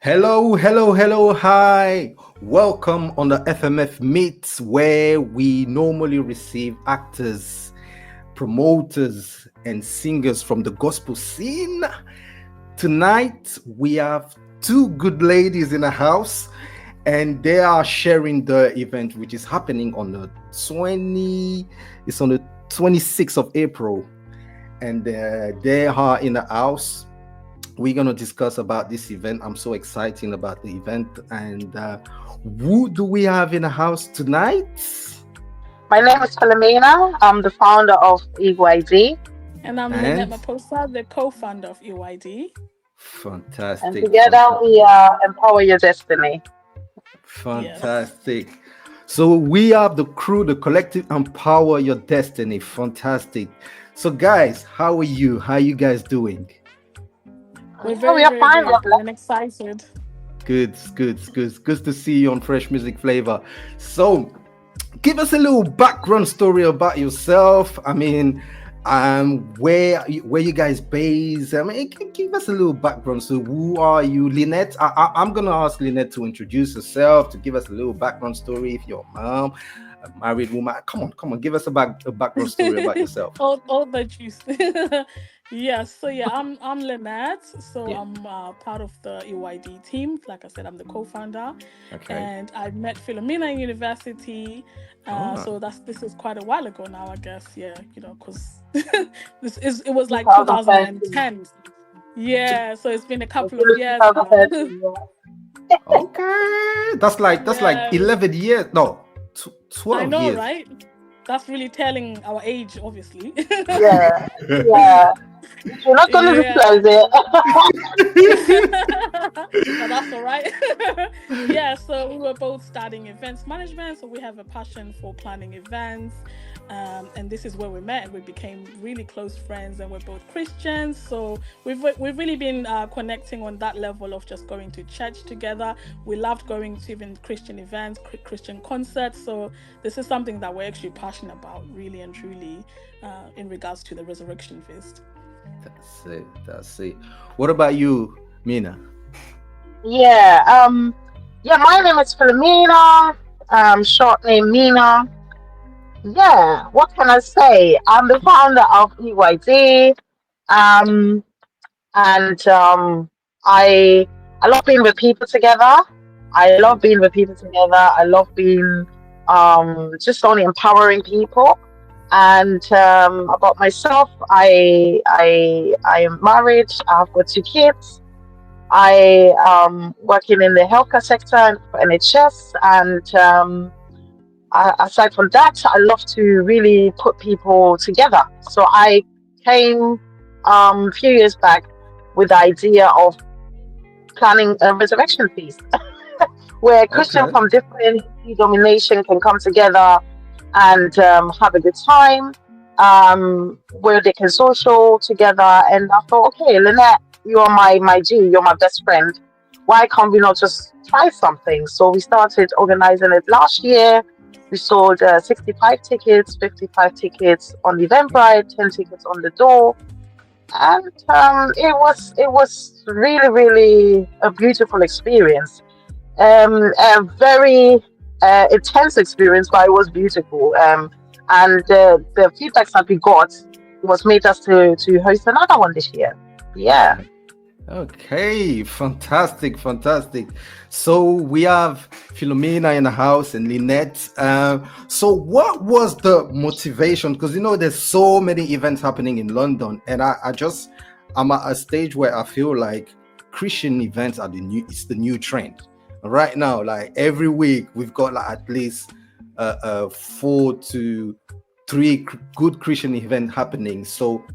Hello, hello, hello, hi. Welcome on the FMF Meets, where we normally receive actors, promoters, and singers from the gospel scene. Tonight, we have two good ladies in the house, and they are sharing the event, which is happening on the 26th of April. And they are in the house. We're going to discuss about this event. I'm so excited about the event. And who do we have in the house tonight? My name is Philomina. I'm the founder of EYD. And I'm Lynette, the co-founder of EYD. Fantastic. And together we empower your destiny. Fantastic. Yes. So we have the crew, the collective Empower Your Destiny. Fantastic. So guys, how are you? How are you guys doing? We're very fine and excited. Good to see you on Fresh Music Flavor. So give us a little background story about yourself. I mean, where you guys based? I mean, give us a little background. So who are you? Lynette, I'm gonna ask Lynette to introduce herself, to give us a little background story. If you're a mom, a married woman, come on, give us a background story about yourself. all the juice. Yes, so I'm Lynette. So I'm part of the EYD team. Like I said, I'm the co-founder. Okay. And I met Philomina in university. So this is quite a while ago now, I guess. Yeah, because it was like 2010. Yeah, so it's been a couple of years now. Okay, that's like 11 years. No, 12 I know, years. Right? That's really telling our age, obviously. Yeah. You're not going to disclose it. But that's all right. Yeah, so we were both studying events management. So we have a passion for planning events. And this is where we met. We became really close friends, and we're both Christians. So we've really been connecting on that level of just going to church together. We loved going to even Christian events, Christian concerts. So this is something that we're actually passionate about, really and truly, in regards to the Resurrection Feast. That's it. What about you, Mina? Yeah. My name is Philomina. Short name Mina. Yeah, what can I say? I'm the founder of EYD. I love being with people together. I love being just only empowering people. And about myself, I am married. I've got 2 kids. I working in the healthcare sector for NHS, and aside from that, I love to really put people together. So I came a few years back with the idea of planning a resurrection feast where Christians from different denominations can come together and have a good time, where they can social together. And I thought, okay, Lynette, you are my G, you're my best friend. Why can't we not just try something? So we started organizing it last year. We sold 65 tickets, 55 tickets on the Eventbrite, 10 tickets on the door. And it was really, really a beautiful experience. A very intense experience, but it was beautiful. And the feedbacks that we got was made us to host another one this year. Yeah. Okay, fantastic. So we have Philomina in the house and Lynette. So what was the motivation? Because there's so many events happening in London, and I'm at a stage where I feel like Christian events are it's the new trend right now. Like every week we've got like at least 4 to 3 good Christian events happening. So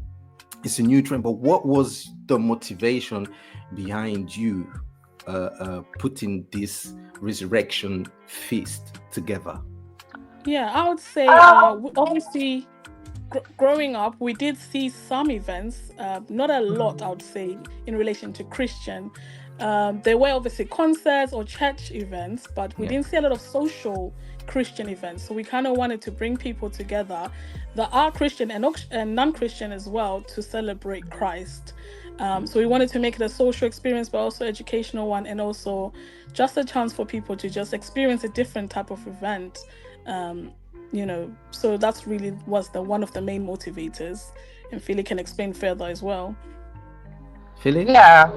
it's a new trend. But what was the motivation behind you putting this resurrection feast together? Yeah, I would say obviously growing up, we did see some events, not a lot, I would say, in relation to Christian. There were obviously concerts or church events, but we didn't see a lot of social Christian event. So we kind of wanted to bring people together that are Christian and non-Christian as well to celebrate Christ. So we wanted to make it a social experience, but also educational one, and also just a chance for people to just experience a different type of event. So that's really was one of the main motivators, and Philly can explain further as well. Philly? Yeah,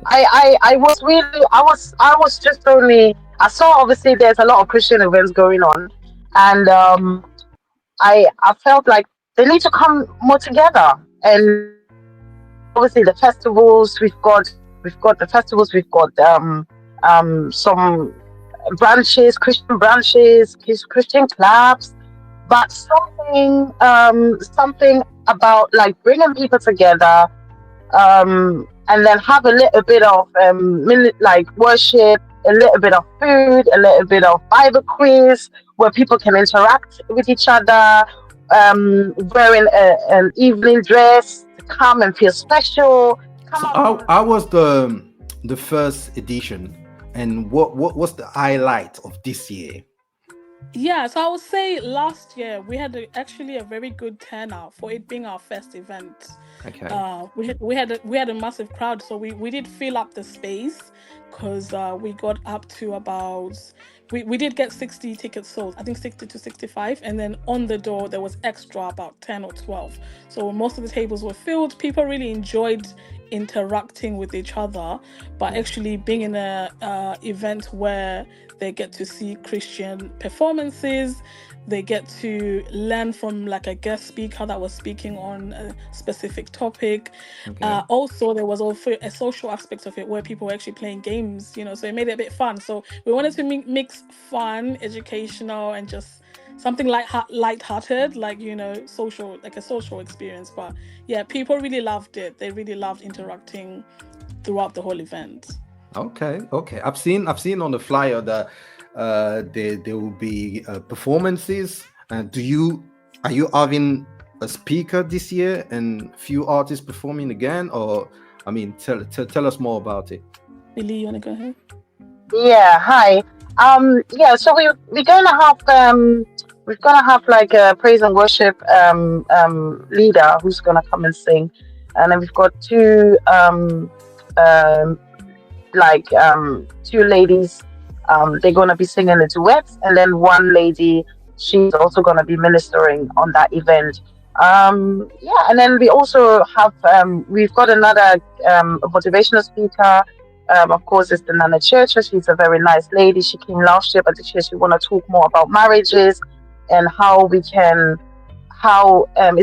I was just only, I saw obviously there's a lot of Christian events going on, and I felt like they need to come more together. And obviously the festivals, we've got the festivals, we've got some branches, Christian clubs, but something about like bringing people together, and then have a little bit of like worship, a little bit of food, a little bit of Bible quiz where people can interact with each other, wearing an evening dress to come and feel special. So how was the first edition, and what was the highlight of this year? Yeah, so I would say last year we had actually a very good turnout for it being our first event. Okay. We had a massive crowd, so we did fill up the space, because we got up to about, we did get 60 tickets sold, I think 60 to 65, and then on the door there was extra about 10 or 12. So most of the tables were filled. People really enjoyed interacting with each other, but actually being in a event where they get to see Christian performances, they get to learn from like a guest speaker that was speaking on a specific topic. Okay. Also, there was also a social aspect of it where people were actually playing games, so it made it a bit fun. So we wanted to mix fun, educational, and just something light-hearted, like social, like a social experience. But yeah, people really loved it. They really loved interacting throughout the whole event. Okay. I've seen on the flyer that there will be performances. Are you having a speaker this year and few artists performing again, or tell us more about it. Billy, you want to go ahead? Yeah, hi. So we're gonna have like a praise and worship leader who's gonna come and sing, and then we've got two ladies. They're gonna be singing the duets, and then one lady, she's also gonna be ministering on that event. And then we also have we've got another motivational speaker. Of course, it's the Nana Church. She's a very nice lady. She came last year, but this year she want to talk more about marriages and how is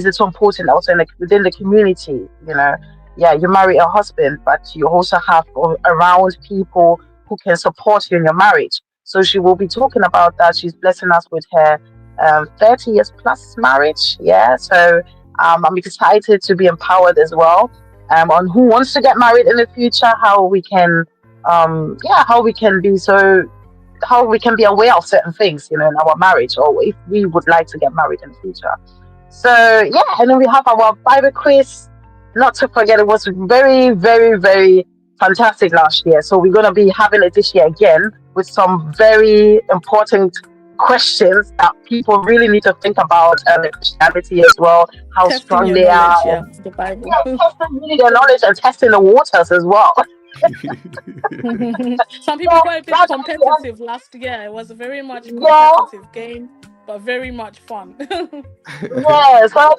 it so important also within the community. You marry a husband, but you also have around people who can support you in your marriage. So she will be talking about that. She's blessing us with her 30 years plus marriage. Yeah, so I'm excited to be empowered as well on who wants to get married in the future, how we can be aware of certain things, in our marriage, or if we would like to get married in the future. So yeah, and then we have our Bible quiz. Not to forget, it was very, very, very fantastic last year. So we're going to be having it this year again with some very important questions that people really need to think about, and Christianity as well, how Testing strong your they are. knowledge, yeah, the Bible. Testing really their knowledge and testing the waters as well. Some people got a bit competitive last year. It was a very much competitive game, but very much fun. Yeah, so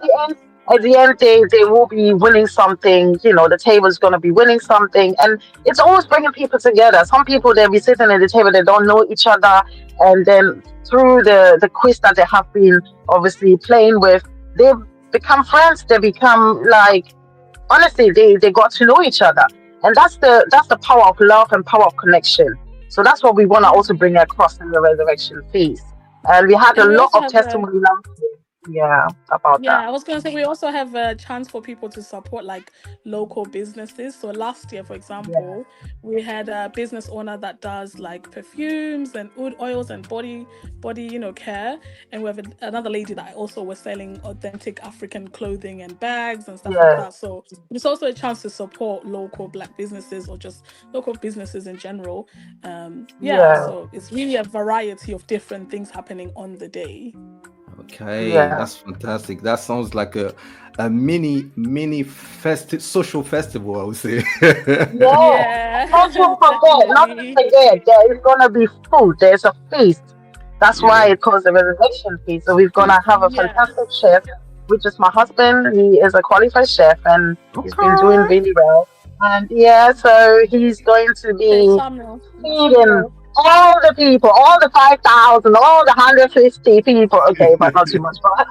at the end, they will be winning something. The table is going to be winning something, and it's always bringing people together. Some people, they'll be sitting at the table, they don't know each other, and then through the quiz that they have been obviously playing with, they become friends. They become honestly, they got to know each other, and that's the power of love and power of connection. So that's what we want to also bring across in the resurrection feast. And we had a lot of testimony last year. about Yeah, that. I was going to say we also have a chance for people to support like local businesses. So last year, for Yeah, example, we had a business owner that does like perfumes and oud oils and body care. And we have another lady that also was selling authentic African clothing and bags and stuff like yeah, that. So it's also a chance to support local Black businesses or just local businesses in general. Yeah, yeah, so it's really a variety of different things happening on the day. Okay, yeah, that's fantastic. That sounds like a mini social festival, I would say. yeah. Yeah, Not to definitely. forget, there is gonna be food. There's a feast. That's why Yeah. it calls the resurrection feast. So we're gonna have a Yes. fantastic chef, which is my husband. He is a qualified chef, and he's been doing Okay. really well. And yeah, so he's going to Hey, be Samuel. feeding all the people, all the 5,000, all the 150 people. Okay, but not too much. But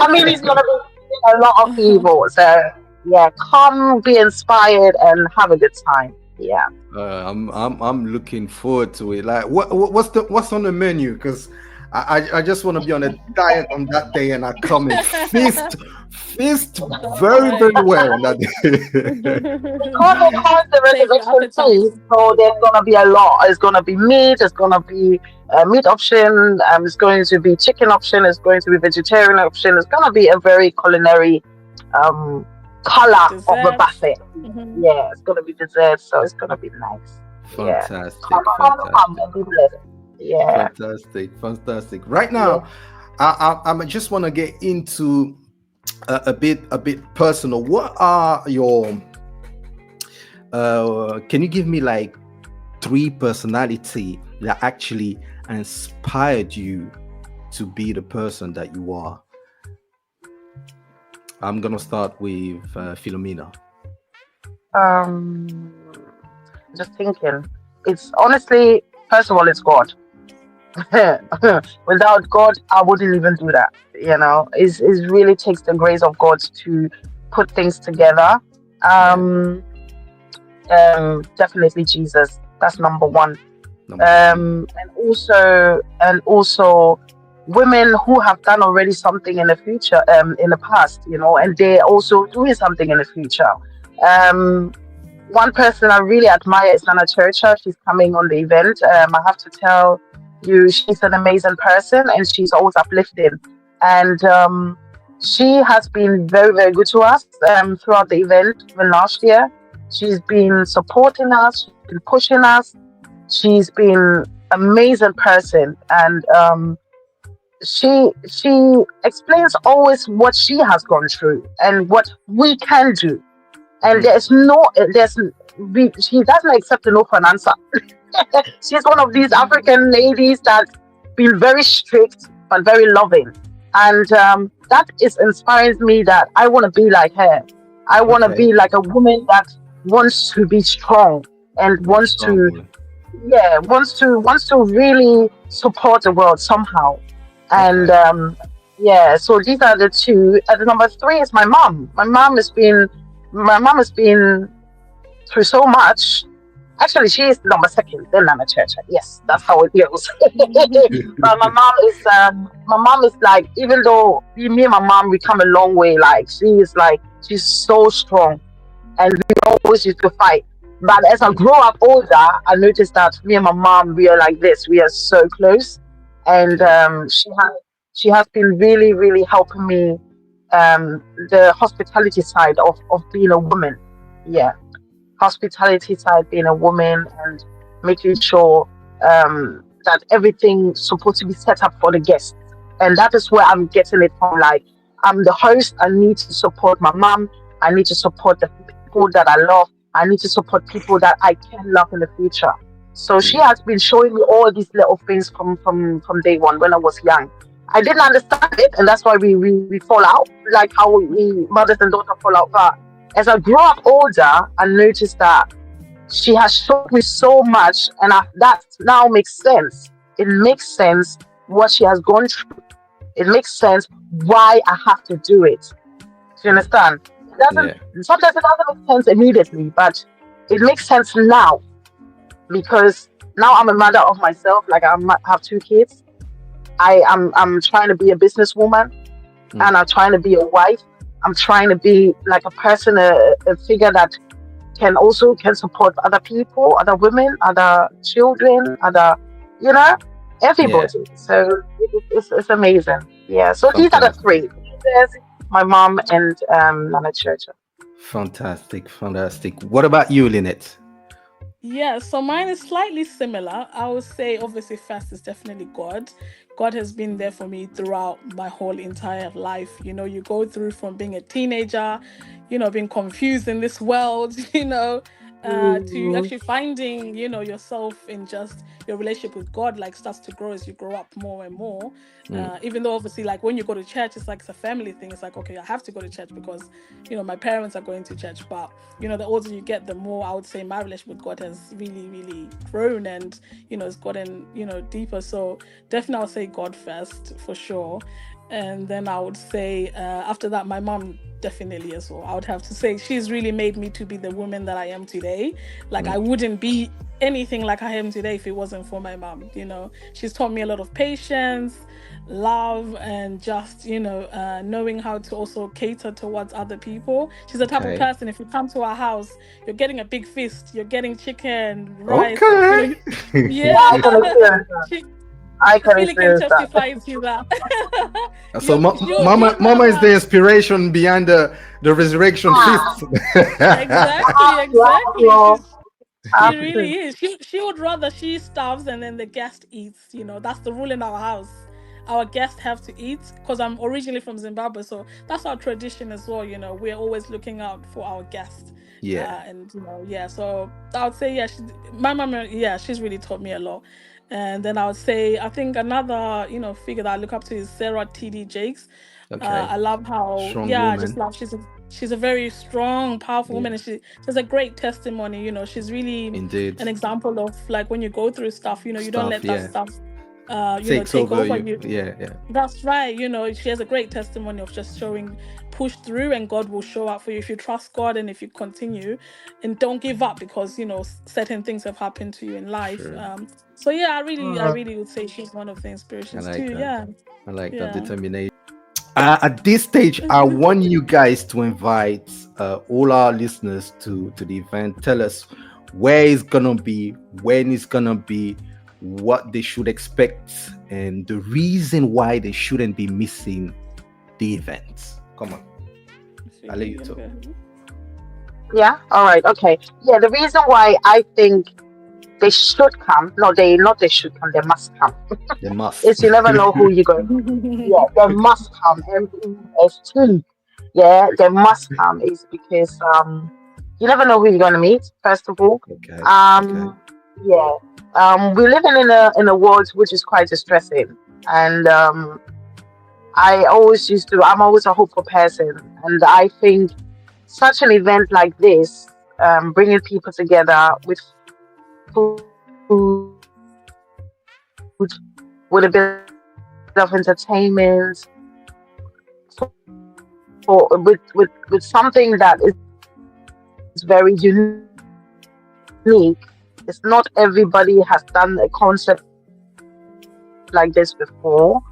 I mean, he's gonna be feeding a lot of people. So yeah, come be inspired and have a good time. Yeah. I'm looking forward to it. Like, what's on the menu? Because I just want to be on a diet on that day, and I come and feast That's very right. well on that day. Because it has the Save your resurrection appetite. feast, so there's gonna be a lot. It's gonna be meat. It's gonna be a meat option. It's going to be chicken option. It's going to be vegetarian option. It's gonna be a very culinary um color of the Desserts. buffet. Hmm. Yeah, it's gonna be dessert, so it's gonna be nice. Yeah, Fantastic, come fantastic, and be blessed. Yeah, fantastic. Right yeah. now, I just want to get into a bit personal. What are your can you give me like three personality that actually inspired you to be the person that you are? I'm gonna start with Philomena. Um, just thinking. It's honestly, first of all, it's God. Without God, I wouldn't even do that. It really takes the grace of God to put things together. Yeah, Um, Definitely Jesus. That's number one. number one. And also women who have done already something in the future, in the past, and they're also doing something in the future. Um, One person I really admire is Nana Churcher. She's coming on the event. I have to tell you, she's an amazing person and she's always uplifting. And she has been very, very good to us throughout the event, even last year. She's been supporting us, she's been pushing us, she's been amazing person. And she explains always what she has gone through and what we can do, and Mm, she doesn't accept a no for an answer. She's one of these African ladies that's been very strict but very loving, and that is inspires me that I want to be like her. I want to okay, be like a woman that wants to be strong and be wants strong to, woman. yeah, wants to really support the world somehow. And Okay, yeah, so these are the two. And the number three is my mom. My mom has been through so much. Actually, she is number second, then Nana Church. Yes, that's how it goes. But my mom is like, even though me and my mom, we come a long way. Like she's so strong, and we always used to fight. But as I grow up older, I noticed that me and my mom, we are like this. We are so close, and okay, she has been really, really helping me, the hospitality side of being a woman. Yeah, hospitality side, being a woman, and making sure that everything's supposed to be set up for the guests. And that is where I'm getting it from. Like, I'm the host, I need to support my mom, I need to support the people that I love, I need to support people that I can love in the future. So she yeah, has been showing me all these little things from day one when I was young. I didn't understand it, and that's why we fall out, like how we mothers and daughters fall out. But as I grew up older, I noticed that she has shown me so much, and that now makes sense. It makes sense what she has gone through. It makes sense why I have to do it. Do you understand? It doesn't. yeah. Sometimes it doesn't make sense immediately, but it makes sense now, because now I'm a mother of myself. Like, have two kids. I'm trying to be a businesswoman. and I'm trying to be a wife. I'm trying to be like a person, a figure that can support other people, other women, other children, other, everybody. So it's amazing. Yeah. So these are the three: Jesus, my mom, and Nana Church. Fantastic. What about you, Lynette? Yeah, so mine is slightly similar. I would say, obviously, first is definitely God. God has been there for me throughout my whole entire life. You go through from being a teenager, being confused in this world, to actually finding, yourself in just your relationship with God, like starts to grow as you grow up more and more. Even though obviously, like when you go to church, it's like it's a family thing. It's like, okay, I have to go to church because, my parents are going to church. But, the older you get, the more I would say my relationship with God has really, really grown and, it's gotten, deeper. So definitely I would say God first for sure. And then I would say after that, my mom definitely as well. I would have to say she's really made me to be the woman that I am today. Like I wouldn't be anything like I am today if it wasn't for my mom. She's taught me a lot of patience, love, and just knowing how to also cater towards other people. She's the type of person, if you come to our house, you're getting a big feast, you're getting chicken, rice, I can Philly can experience that. testify to that. So mama is the inspiration behind the resurrection feast. Exactly. She really is. She would rather she starves and then the guest eats. That's the rule in our house. Our guests have to eat, because I'm originally from Zimbabwe, so that's our tradition as well. We're always looking out for our guests. So I would say, my mom, she's really taught me a lot. And then I would say, I think another, figure that I look up to is Sarah T.D. Jakes. I love how, Strong I woman. just love, she's a very strong, powerful woman, and she has a great testimony. She's really an example of, like, when you go through stuff, you don't let that stuff take over you. That's right. She has a great testimony of just showing, push through and God will show up for you if you trust God and if you continue and don't give up, because certain things have happened to you in life. So I really would say she's one of the inspirations too. I like that determination. At this stage, I want you guys to invite all our listeners to the event. Tell us where it's gonna be, when it's gonna be, what they should expect, and the reason why they shouldn't be missing the event. Come on, I'll let you talk. Yeah. All right. Okay. Yeah. The reason why I think they should come, they must come. They must. Is you never know who you're going to. They must come. MPST. Yeah, they must come. Is because you never know who you're going to meet. First of all. We're living in a world which is quite distressing, and I'm always a hopeful person, and I think such an event like this, bringing people together with food, with a bit of entertainment, with something that is very unique. It's not everybody has done a concept like this before.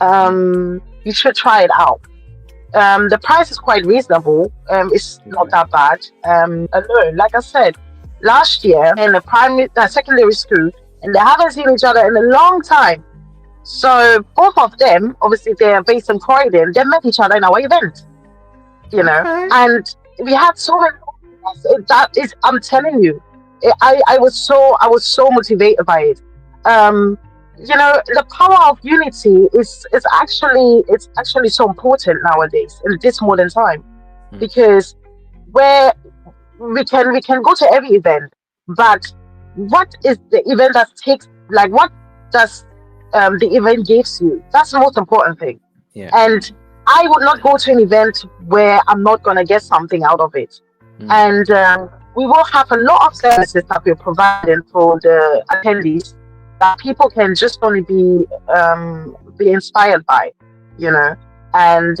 You should try it out. The price is quite reasonable. It's not that bad. Alone, like I said, last year in the secondary school, and they haven't seen each other in a long time. So both of them, obviously they are based in Croydon, they met each other in our event. And we had so many. I'm telling you, I was so motivated by it. The power of unity is actually so important nowadays in this modern time, because where we can go to every event, but what is the event that takes, like, what does the event gives you? That's the most important thing. And I would not go to an event where I'm not going to get something out of it. And we will have a lot of services that we're providing for the attendees that people can just only be inspired by, and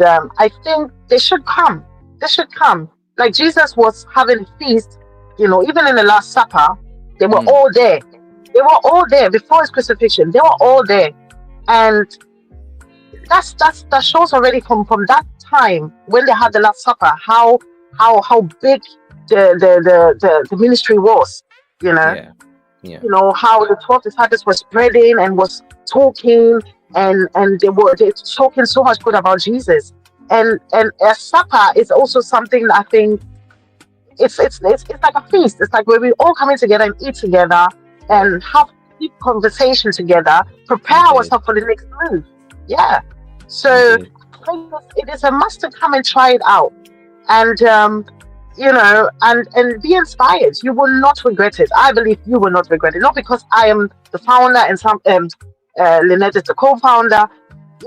I think they should come. Like Jesus was having a feast, even in the Last Supper, they were all there before his crucifixion. They were all there, and that shows already from that time when they had the Last Supper how big the ministry was, you know. Yeah. Yeah. You know how the 12 disciples were spreading and was talking, and they talking so much good about Jesus. And a supper is also something that I think it's like a feast. It's like where we all coming together and eat together and have deep conversation together, prepare Indeed. ourselves for the next move. Yeah. So Indeed. I think it is a must to come and try it out. And you know, and be inspired. You will not regret it. I believe you will not regret it. Not because I am the founder and Lynette is the co-founder.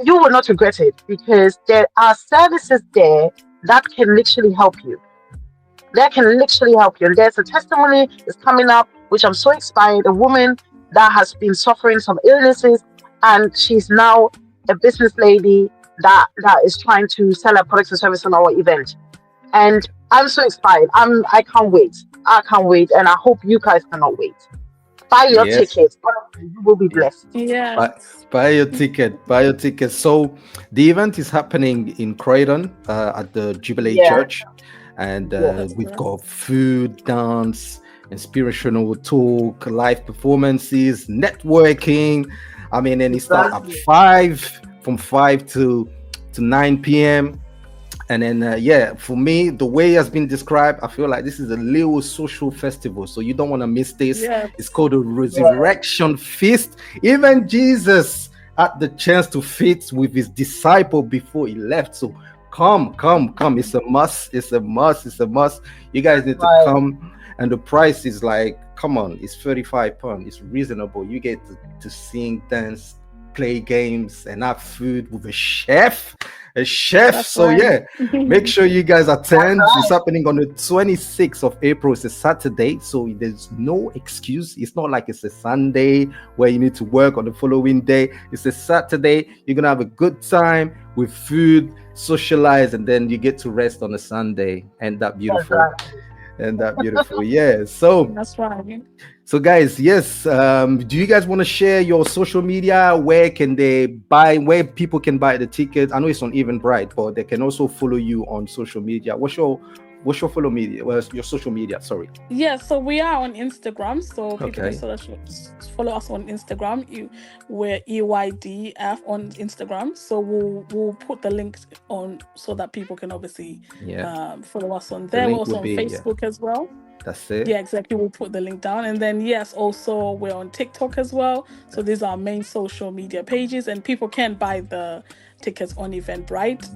You will not regret it because there are services there that can literally help you. That can literally help you. And there's a testimony that's coming up, which I'm so inspired. A woman that has been suffering some illnesses, and she's now a business lady that is trying to sell her products and services on our event. And I'm so inspired. I can't wait. I can't wait, and I hope you guys cannot wait. Buy your Yes. tickets. You will be blessed. Yeah. Buy your ticket. Buy your ticket. So the event is happening in Croydon at the Jubilee Yeah. Church, and That's we've correct. got food, dance, inspirational talk, live performances, networking. I mean, and it starts at Exactly. from 5 to 9 p.m. And then, yeah, for me, the way it has been described, I feel like this is a little social festival. So you don't want to miss this. Yes. It's called a resurrection feast. Even Jesus had the chance to feast with his disciple before he left. So come. It's a must. It's a must. You guys need to Right. come. And the price is like, come on, it's £35. It's reasonable. You get to sing, dance, play games, and have food with a chef. That's So right. yeah, make sure you guys attend. That's right. It's happening on the 26th of April. It's a Saturday, so there's no excuse. It's not like it's a Sunday where you need to work on the following day. It's a Saturday. You're gonna have a good time with food, socialize, and then you get to rest on a Sunday. And that beautiful. Yeah. So That's right. so guys, yes, do you guys want to share your social media? Where people can buy the tickets? I know it's on Eventbrite, but they can also follow you on social media. What's your follow media? Well, your social media, sorry. Yeah, so we are on Instagram. So people Okay. can follow us on Instagram. We're EYDF on Instagram. So we'll put the link on so that people can obviously follow us on there. We're link also will on be, Facebook as well. That's it. Yeah, exactly. We'll put the link down. And then, yes, also we're on TikTok as well. So these are our main social media pages, and people can buy the tickets on Eventbrite.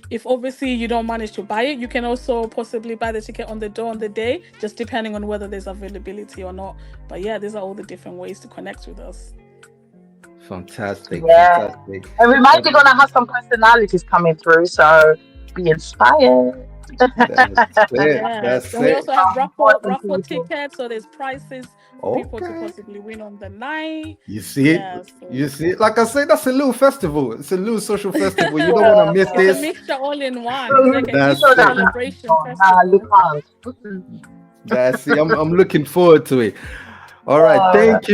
If obviously you don't manage to buy it, you can also possibly buy the ticket on the door on the day, just depending on whether there's availability or not. But yeah, these are all the different ways to connect with us. Fantastic. Yeah. And we might be gonna have some personalities coming through, so be inspired. That's it. Yes. And we also have raffle tickets, so there's prizes for people to possibly win on the night. You see? Yeah, so- You see? Like I said, that's a little festival. It's a little social festival. You don't want to miss It's this. a mixture all in one. It's like a That's huge it. celebration festival. That's it. I'm looking forward to it. All right. Thank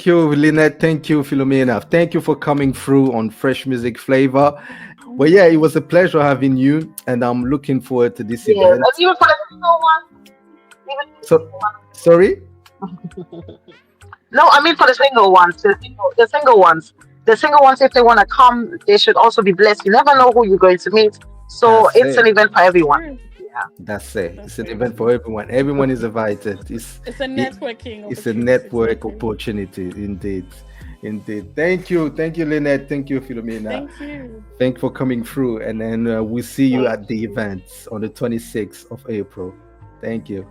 you, Lynette. Thank you, Philomina. Thank you for coming through on Fresh Music Flavor. Well, yeah, it was a pleasure having you, and I'm looking forward to this event. And even for the single one. Sorry? No, I mean for the single ones. The single ones. The single ones, if they want to come, they should also be blessed. You never know who you're going to meet. So it's an event for everyone. That's it. It's an event for everyone. Everyone is invited. It's a networking. It's a network opportunity, indeed. Thank you, Lynette. Thank you, Philomina. Thank you. Thank you for coming through, and then we'll see you at the event on the 26th of April. Thank you.